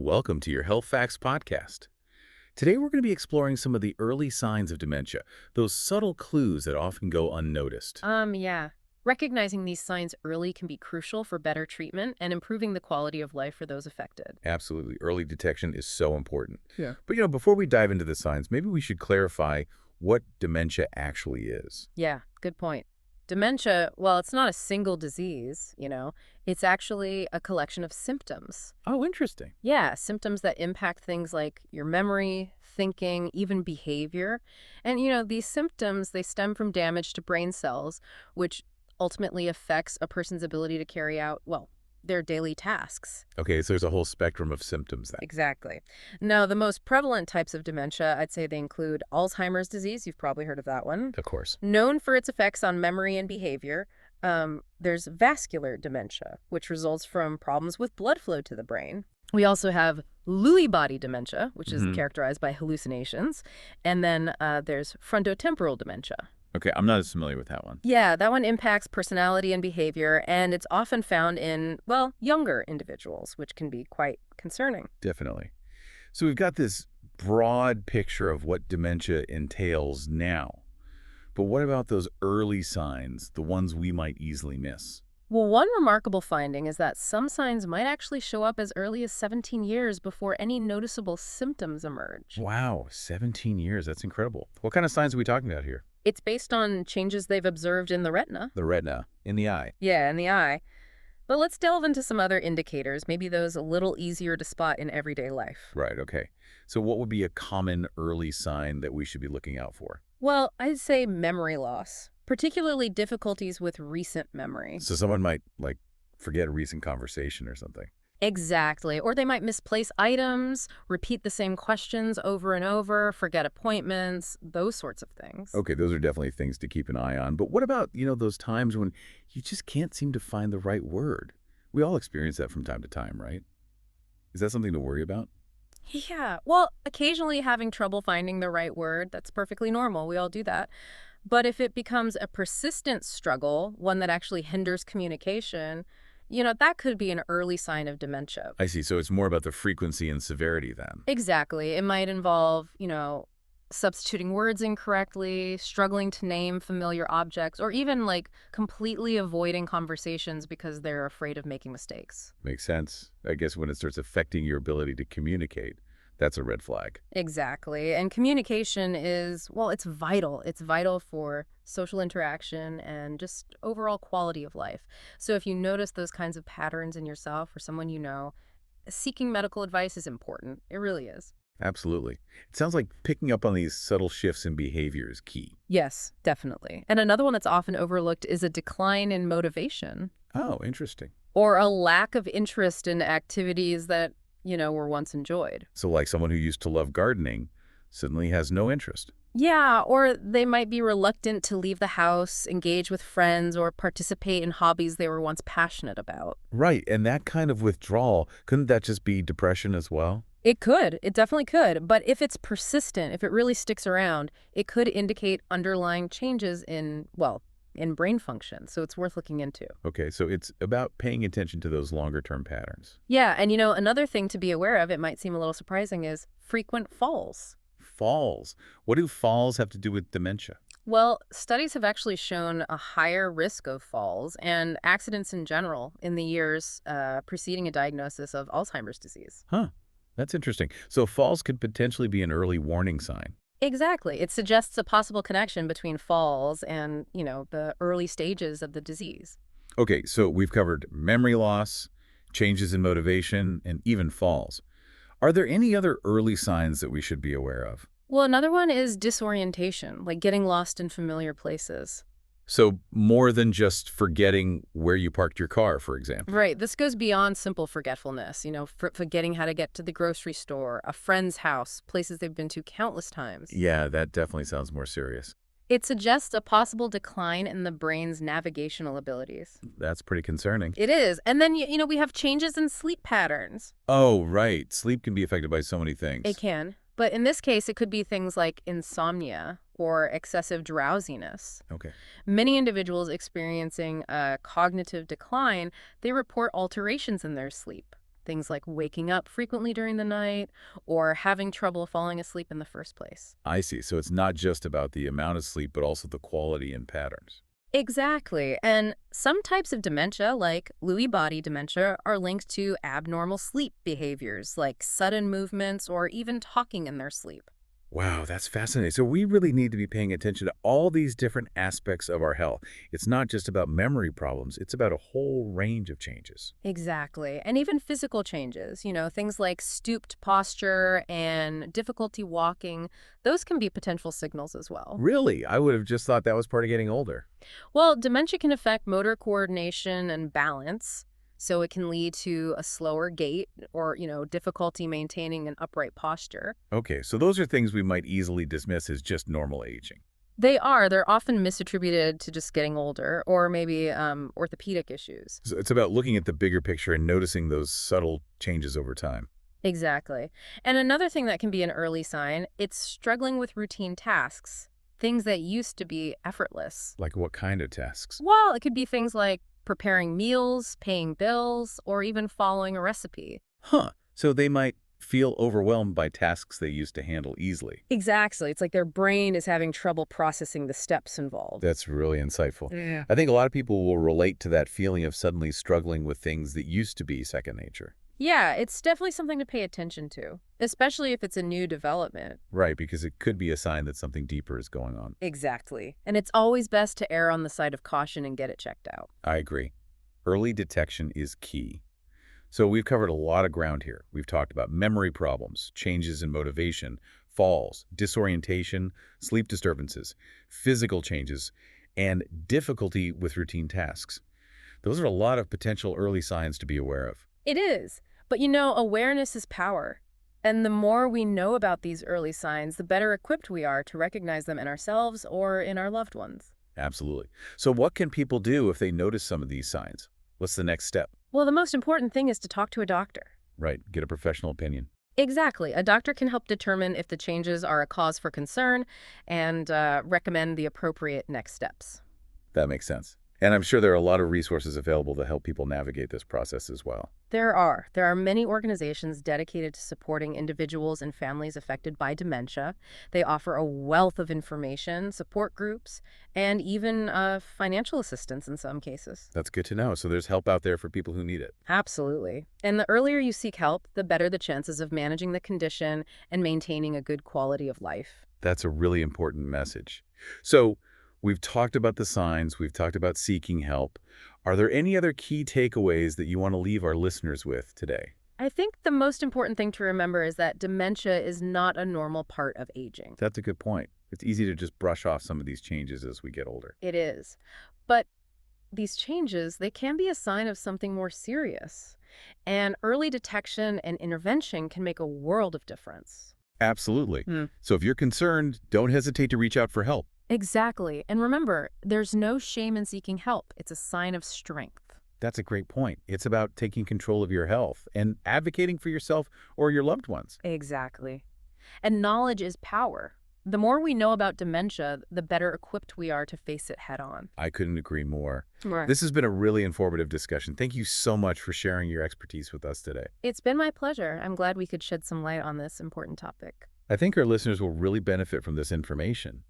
Welcome to your Health Facts podcast. Today we're going to be exploring some of the early signs of dementia, those subtle clues that often go unnoticed. Yeah. Recognizing these signs early can be crucial for better treatment and improving the quality of life for those affected. Absolutely, early detection is so important. Yeah. But before we dive into the signs, maybe we should clarify what dementia actually is. Yeah, good point. Dementia, well, it's not a single disease, it's actually a collection of symptoms. Oh, interesting. Yeah, symptoms that impact things like your memory, thinking, even behavior. And, these symptoms, they stem from damage to brain cells, which ultimately affects a person's ability to carry out, well, their daily tasks. Okay, so there's a whole spectrum of symptoms then. Exactly. Now, the most prevalent types of dementia, I'd say they include Alzheimer's disease. You've probably heard of that one. Of course. Known for its effects on memory and behavior. There's vascular dementia, which results from problems with blood flow to the brain. We also have Lewy body dementia, which is characterized by hallucinations. And then there's frontotemporal dementia. Okay, I'm not as familiar with that one. Yeah, that one impacts personality and behavior, and it's often found in, well, younger individuals, which can be quite concerning. Definitely. So we've got this broad picture of what dementia entails now. But what about those early signs, the ones we might easily miss? Well, one remarkable finding is that some signs might actually show up as early as 17 years before any noticeable symptoms emerge. Wow, 17 years. That's incredible. What kind of signs are we talking about here? It's based on changes they've observed in the retina. The retina, in the eye. Yeah, in the eye. But let's delve into some other indicators, maybe those a little easier to spot in everyday life. Right, okay. So what would be a common early sign that we should be looking out for? Well, I'd say memory loss, particularly difficulties with recent memory. So someone might, forget a recent conversation or something. Exactly. Or they might misplace items, repeat the same questions over and over, forget appointments, those sorts of things. Okay, those are definitely things to keep an eye on. But what about, those times when you just can't seem to find the right word? We all experience that from time to time, right? Is that something to worry about? Yeah, well, occasionally having trouble finding the right word, that's perfectly normal. We all do that. But if it becomes a persistent struggle, one that actually hinders communication, that could be an early sign of dementia. I see. So it's more about the frequency and severity then. Exactly. It might involve, substituting words incorrectly, struggling to name familiar objects, or even completely avoiding conversations because they're afraid of making mistakes. Makes sense. I guess when it starts affecting your ability to communicate, that's a red flag. Exactly. And communication is, well, it's vital. It's vital for social interaction and just overall quality of life. So if you notice those kinds of patterns in yourself or someone you know, seeking medical advice is important. It really is. Absolutely. It sounds like picking up on these subtle shifts in behavior is key. Yes, definitely. And another one that's often overlooked is a decline in motivation Oh, interesting. or a lack of interest in activities that, were once enjoyed. So like someone who used to love gardening suddenly has no interest. Yeah, or they might be reluctant to leave the house, engage with friends, or participate in hobbies they were once passionate about. Right, and that kind of withdrawal, couldn't that just be depression as well? It could. It definitely could. But if it's persistent, if it really sticks around, it could indicate underlying changes in, well, in brain function. So it's worth looking into. Okay, so it's about paying attention to those longer-term patterns. Yeah, and another thing to be aware of, it might seem a little surprising, is frequent falls. Falls. What do falls have to do with dementia? Well, studies have actually shown a higher risk of falls and accidents in general in the years preceding a diagnosis of Alzheimer's disease. Huh, that's interesting. So falls could potentially be an early warning sign. Exactly. It suggests a possible connection between falls and, the early stages of the disease. Okay, so we've covered memory loss, changes in motivation, and even falls. Are there any other early signs that we should be aware of? Well, another one is disorientation, like getting lost in familiar places. So more than just forgetting where you parked your car, for example. Right. This goes beyond simple forgetfulness, forgetting how to get to the grocery store, a friend's house, places they've been to countless times. Yeah, that definitely sounds more serious. It suggests a possible decline in the brain's navigational abilities. That's pretty concerning. It is. And then, we have changes in sleep patterns. Oh, right. Sleep can be affected by so many things. It can. But in this case, it could be things like insomnia or excessive drowsiness. Okay. Many individuals experiencing a cognitive decline, they report alterations in their sleep, things like waking up frequently during the night or having trouble falling asleep in the first place. I see. So it's not just about the amount of sleep, but also the quality and patterns. Exactly. And some types of dementia, like Lewy body dementia, are linked to abnormal sleep behaviors, like sudden movements or even talking in their sleep. Wow, that's fascinating. So we really need to be paying attention to all these different aspects of our health. It's not just about memory problems, it's about a whole range of changes. Exactly. And even physical changes, things like stooped posture and difficulty walking, those can be potential signals as well. Really? I would have just thought that was part of getting older. Well, dementia can affect motor coordination and balance, so it can lead to a slower gait or, difficulty maintaining an upright posture. Okay, so those are things we might easily dismiss as just normal aging. They're often misattributed to just getting older or maybe orthopedic issues. So it's about looking at the bigger picture and noticing those subtle changes over time. Exactly. And another thing that can be an early sign, it's struggling with routine tasks, things that used to be effortless. Like what kind of tasks? Well, it could be things like preparing meals, paying bills, or even following a recipe. Huh. So they might feel overwhelmed by tasks they used to handle easily. Exactly. It's like their brain is having trouble processing the steps involved. That's really insightful. Yeah. I think a lot of people will relate to that feeling of suddenly struggling with things that used to be second nature. Yeah, it's definitely something to pay attention to, especially if it's a new development. Right, because it could be a sign that something deeper is going on. Exactly. And it's always best to err on the side of caution and get it checked out. I agree. Early detection is key. So we've covered a lot of ground here. We've talked about memory problems, changes in motivation, falls, disorientation, sleep disturbances, physical changes, and difficulty with routine tasks. Those are a lot of potential early signs to be aware of. It is. But awareness is power. And the more we know about these early signs, the better equipped we are to recognize them in ourselves or in our loved ones. Absolutely. So what can people do if they notice some of these signs? What's the next step? Well, the most important thing is to talk to a doctor. Right, get a professional opinion. Exactly. A doctor can help determine if the changes are a cause for concern and recommend the appropriate next steps. That makes sense. And I'm sure there are a lot of resources available to help people navigate this process as well. There are. There are many organizations dedicated to supporting individuals and families affected by dementia. They offer a wealth of information, support groups, and even financial assistance in some cases. That's good to know. So there's help out there for people who need it. Absolutely. And the earlier you seek help, the better the chances of managing the condition and maintaining a good quality of life. That's a really important message. So we've talked about the signs. We've talked about seeking help. Are there any other key takeaways that you want to leave our listeners with today? I think the most important thing to remember is that dementia is not a normal part of aging. That's a good point. It's easy to just brush off some of these changes as we get older. It is. But these changes, they can be a sign of something more serious. And early detection and intervention can make a world of difference. Absolutely. Hmm. So if you're concerned, don't hesitate to reach out for help. Exactly. And remember, there's no shame in seeking help. It's a sign of strength. That's a great point. It's about taking control of your health and advocating for yourself or your loved ones. Exactly. And knowledge is power. The more we know about dementia, the better equipped we are to face it head on. I couldn't agree more. Right. This has been a really informative discussion. Thank you so much for sharing your expertise with us today. It's been my pleasure. I'm glad we could shed some light on this important topic. I think our listeners will really benefit from this information.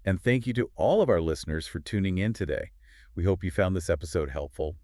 And thank you to all of our listeners for tuning in today. We hope you found this episode helpful.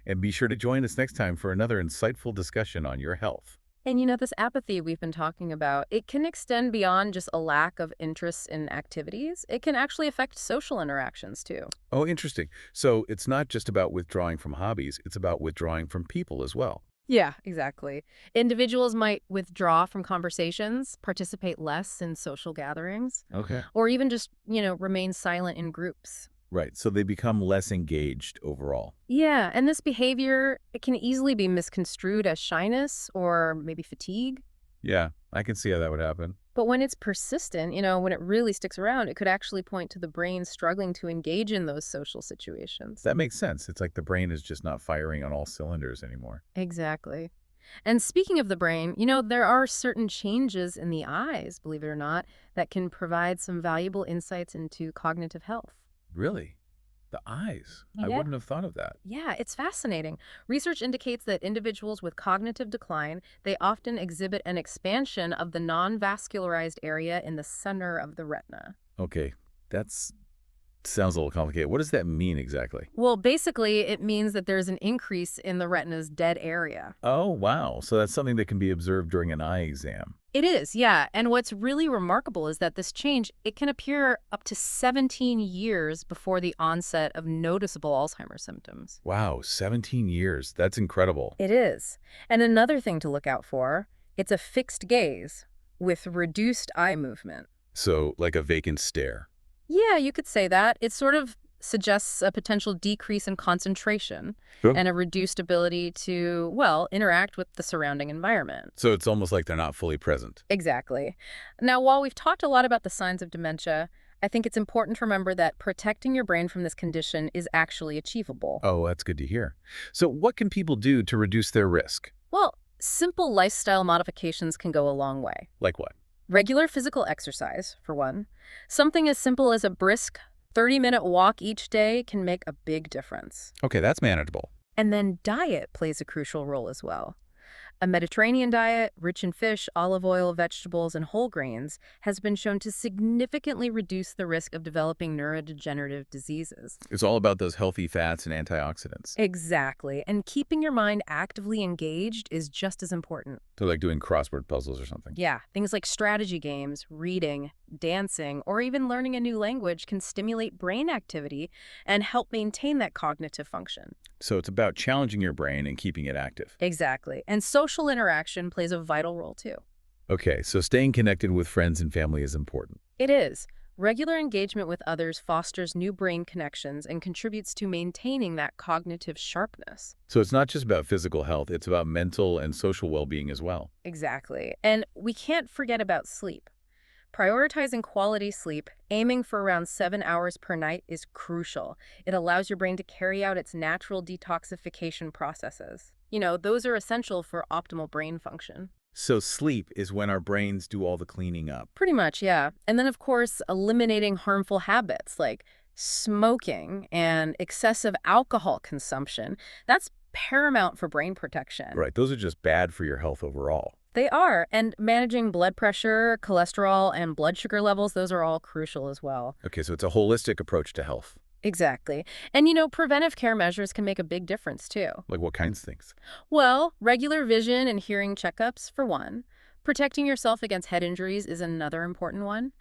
And be sure to join us next time for another insightful discussion on your health. And this apathy we've been talking about, it can extend beyond just a lack of interest in activities. It can actually affect social interactions too. Oh, interesting. So it's not just about withdrawing from hobbies, it's about withdrawing from people as well. Yeah, exactly. Individuals might withdraw from conversations, participate less in social gatherings, Okay. or even just, remain silent in groups. Right. So they become less engaged overall. Yeah, and this behavior, it can easily be misconstrued as shyness or maybe fatigue. Yeah, I can see how that would happen. But when it's persistent, when it really sticks around, it could actually point to the brain struggling to engage in those social situations. That makes sense. It's like the brain is just not firing on all cylinders anymore. Exactly. And speaking of the brain, there are certain changes in the eyes, believe it or not, that can provide some valuable insights into cognitive health. Really? The eyes. I Yeah. wouldn't have thought of that. Yeah, it's fascinating. Research indicates that individuals with cognitive decline, they often exhibit an expansion of the non-vascularized area in the center of the retina. Okay, that's sounds a little complicated. What does that mean exactly? Well, basically, it means that there's an increase in the retina's dead area. Oh, wow. So that's something that can be observed during an eye exam. It is, yeah. And what's really remarkable is that this change, it can appear up to 17 years before the onset of noticeable Alzheimer's symptoms. Wow, 17 years. That's incredible. It is. And another thing to look out for, it's a fixed gaze with reduced eye movement. So, like a vacant stare. Yeah, you could say that. It sort of suggests a potential decrease in concentration Sure. and a reduced ability to, well, interact with the surrounding environment. So it's almost like they're not fully present. Exactly. Now, while we've talked a lot about the signs of dementia, I think it's important to remember that protecting your brain from this condition is actually achievable. Oh, that's good to hear. So what can people do to reduce their risk? Well, simple lifestyle modifications can go a long way. Like what? Regular physical exercise, for one. Something as simple as a brisk 30-minute walk each day can make a big difference. Okay, that's manageable. And then diet plays a crucial role as well. A Mediterranean diet, rich in fish, olive oil, vegetables, and whole grains, has been shown to significantly reduce the risk of developing neurodegenerative diseases. It's all about those healthy fats and antioxidants. Exactly. And keeping your mind actively engaged is just as important. So like doing crossword puzzles or something. Yeah, things like strategy games, reading, dancing, or even learning a new language can stimulate brain activity and help maintain that cognitive function. So it's about challenging your brain and keeping it active. Exactly. And social interaction plays a vital role too. Okay, so staying connected with friends and family is important. It is. Regular engagement with others fosters new brain connections and contributes to maintaining that cognitive sharpness. So it's not just about physical health, it's about mental and social well-being as well. Exactly. And we can't forget about sleep. Prioritizing quality sleep, aiming for around 7 hours per night, is crucial. It allows your brain to carry out its natural detoxification processes. You know, those are essential for optimal brain function. So sleep is when our brains do all the cleaning up. Pretty much, yeah. And then, of course, eliminating harmful habits like smoking and excessive alcohol consumption. That's paramount for brain protection. Right, those are just bad for your health overall. They are. And managing blood pressure, cholesterol, and blood sugar levels, those are all crucial as well. Okay, so it's a holistic approach to health. Exactly. And, you know, preventive care measures can make a big difference, too. Like what kinds of things? Well, regular vision and hearing checkups, for one. Protecting yourself against head injuries is another important one.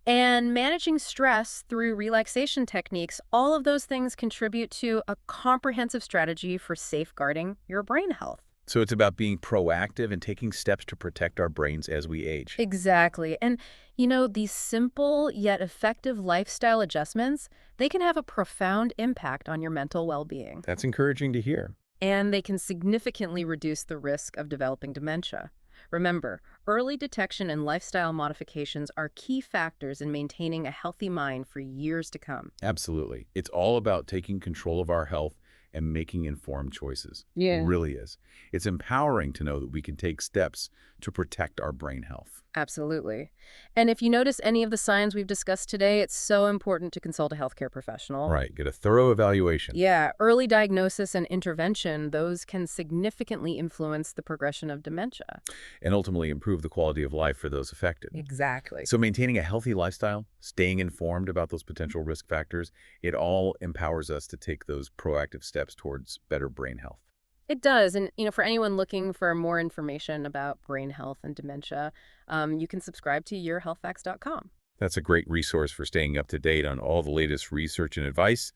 And managing stress through relaxation techniques, all of those things contribute to a comprehensive strategy for safeguarding your brain health. So it's about being proactive and taking steps to protect our brains as we age. Exactly. And, you know, these simple yet effective lifestyle adjustments, they can have a profound impact on your mental well-being. That's encouraging to hear. And they can significantly reduce the risk of developing dementia. Remember, early detection and lifestyle modifications are key factors in maintaining a healthy mind for years to come. Absolutely. It's all about taking control of our health and making informed choices. Yeah. It really is. It's empowering to know that we can take steps to protect our brain health. Absolutely. And if you notice any of the signs we've discussed today, it's so important to consult a healthcare professional. Right. Get a thorough evaluation. Yeah, early diagnosis and intervention, those can significantly influence the progression of dementia. And ultimately improve the quality of life for those affected. Exactly. So maintaining a healthy lifestyle, staying informed about those potential risk factors, it all empowers us to take those proactive steps towards better brain health. It does. And, you know, for anyone looking for more information about brain health and dementia, you can subscribe to yourhealthfacts.com. That's a great resource for staying up to date on all the latest research and advice.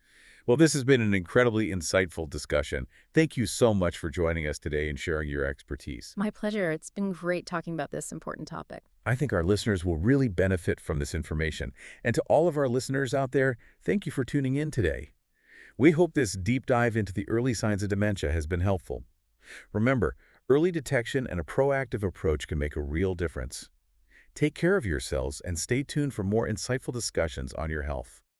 Well, this has been an incredibly insightful discussion. Thank you so much for joining us today and sharing your expertise. My pleasure. It's been great talking about this important topic. I think our listeners will really benefit from this information. And to all of our listeners out there, thank you for tuning in today. We hope this deep dive into the early signs of dementia has been helpful. Remember, early detection and a proactive approach can make a real difference. Take care of yourselves and stay tuned for more insightful discussions on your health.